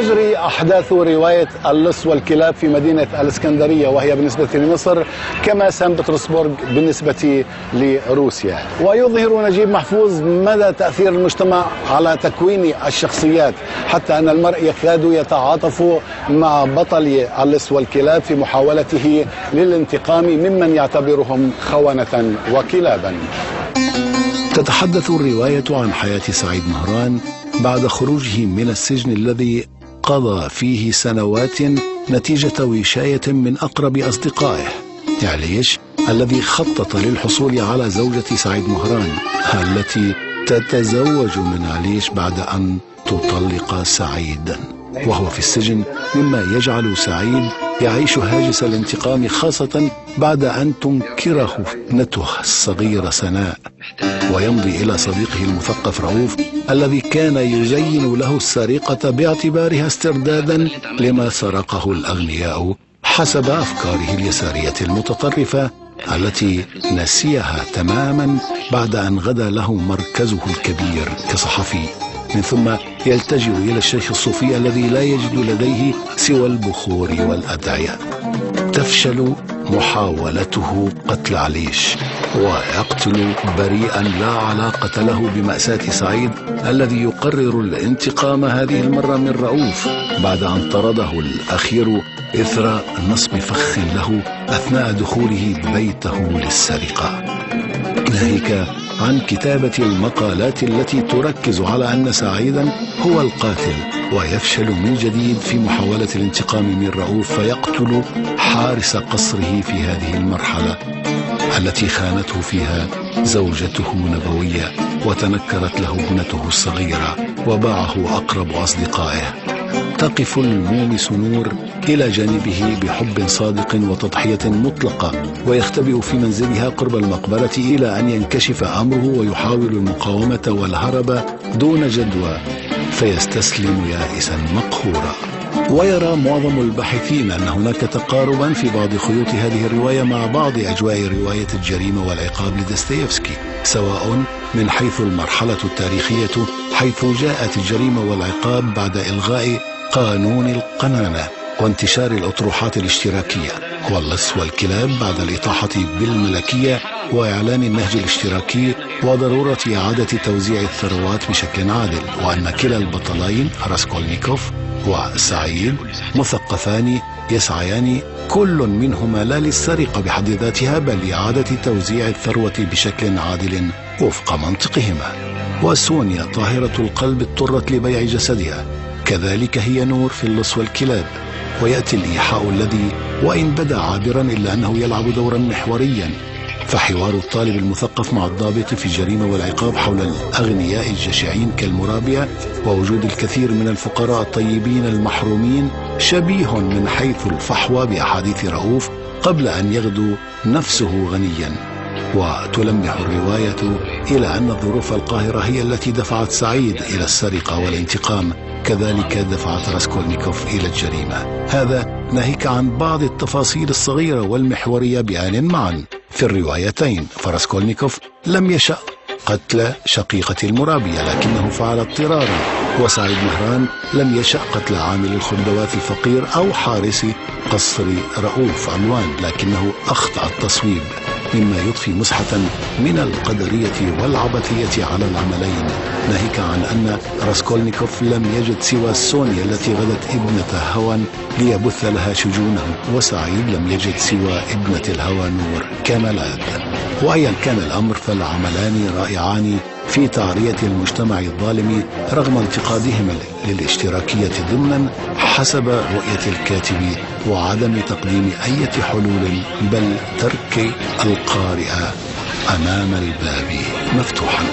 تجري أحداث رواية اللص والكلاب في مدينة الإسكندرية، وهي بالنسبة لمصر كما سان بطرسبورغ بالنسبة لروسيا. ويظهر نجيب محفوظ مدى تأثير المجتمع على تكوين الشخصيات، حتى أن المرء يكاد يتعاطف مع بطل اللص والكلاب في محاولته للانتقام ممن يعتبرهم خونة وكلابا. تتحدث الرواية عن حياة سعيد مهران بعد خروجه من السجن الذي قضى فيه سنوات نتيجة وشاية من أقرب أصدقائه. عليش الذي خطط للحصول على زوجة سعيد مهران التي تتزوج من عليش بعد أن تطلق سعيدا وهو في السجن، مما يجعل سعيد يعيش هاجس الانتقام، خاصة بعد أن تنكره ابنته الصغيرة سناء، ويمضي إلى صديقه المثقف رؤوف الذي كان يزين له السرقة باعتبارها استردادا لما سرقه الأغنياء حسب أفكاره اليسارية المتطرفة التي نسيها تماما بعد أن غدا له مركزه الكبير كصحفي. من ثم يلتجئ إلى الشيخ الصوفي الذي لا يجد لديه سوى البخور والأدعية. تفشل محاولته قتل عليش، ويقتل بريئا لا علاقة له بمأساة سعيد الذي يقرر الانتقام هذه المرة من رؤوف بعد أن طرده الأخير إثر نصب فخ له أثناء دخوله بيته للسرقة. ناهيك عن كتابة المقالات التي تركز على أن سعيدا هو القاتل، ويفشل من جديد في محاولة الانتقام من رؤوف فيقتل حارس قصره في هذه المرحلة التي خانته فيها زوجته نبوية وتنكرت له ابنته الصغيرة وباعه أقرب أصدقائه. تقف المومس نور إلى جانبه بحب صادق وتضحية مطلقة، ويختبئ في منزلها قرب المقبرة إلى أن ينكشف أمره ويحاول المقاومة والهرب دون جدوى، فيستسلم يائسا مقهورا. ويرى معظم الباحثين أن هناك تقاربا في بعض خيوط هذه الرواية مع بعض أجواء رواية الجريمة والعقاب لدوستويفسكي، سواء من حيث المرحلة التاريخية حيث جاءت الجريمة والعقاب بعد إلغاء قانون القنانة وانتشار الأطروحات الاشتراكية، واللص والكلاب بعد الإطاحة بالملكية وإعلان النهج الاشتراكي وضرورة إعادة توزيع الثروات بشكل عادل، وأن كلا البطلين راسكولنيكوف وسعيد مثقفان يسعيان كل منهما لا للسرقة بحد ذاتها بل لإعادة توزيع الثروة بشكل عادل وفق منطقهما. وسونيا طاهرة القلب اضطرت لبيع جسدها، كذلك هي نور في اللص والكلاب. ويأتي الإيحاء الذي وإن بدا عابرا إلا أنه يلعب دورا محوريا، فحوار الطالب المثقف مع الضابط في الجريمة والعقاب حول الأغنياء الجشعين كالمرابية ووجود الكثير من الفقراء الطيبين المحرومين شبيه من حيث الفحوى بأحاديث رؤوف قبل أن يغدو نفسه غنيا. وتلمح الرواية إلى أن الظروف القاهرة هي التي دفعت سعيد إلى السرقة والانتقام، كذلك دفعت راسكولنيكوف إلى الجريمة. هذا ناهيك عن بعض التفاصيل الصغيرة والمحورية بآن معا في الروايتين، فراسكولنيكوف لم يشأ قتل شقيقة المرابية لكنه فعل اضطرارا، وسعيد مهران لم يشأ قتل عامل الخردوات الفقير أو حارس قصر رؤوف عنوان لكنه أخطأ التصويب، مما يضفي مسحة من القدرية والعبثية على العملين. ناهيك عن أن راسكولنيكوف لم يجد سوى سونيا التي غدت ابنة هوى ليبث لها شجونه، وسعيد لم يجد سوى ابنة الهوى نور كملاذ. وأيا كان الأمر فالعملان رائعان في تعرية المجتمع الظالم رغم انتقادهم للاشتراكية ضمنا حسب رؤية الكاتب وعدم تقديم أي حلول بل ترك القارئ أمام الباب مفتوحا.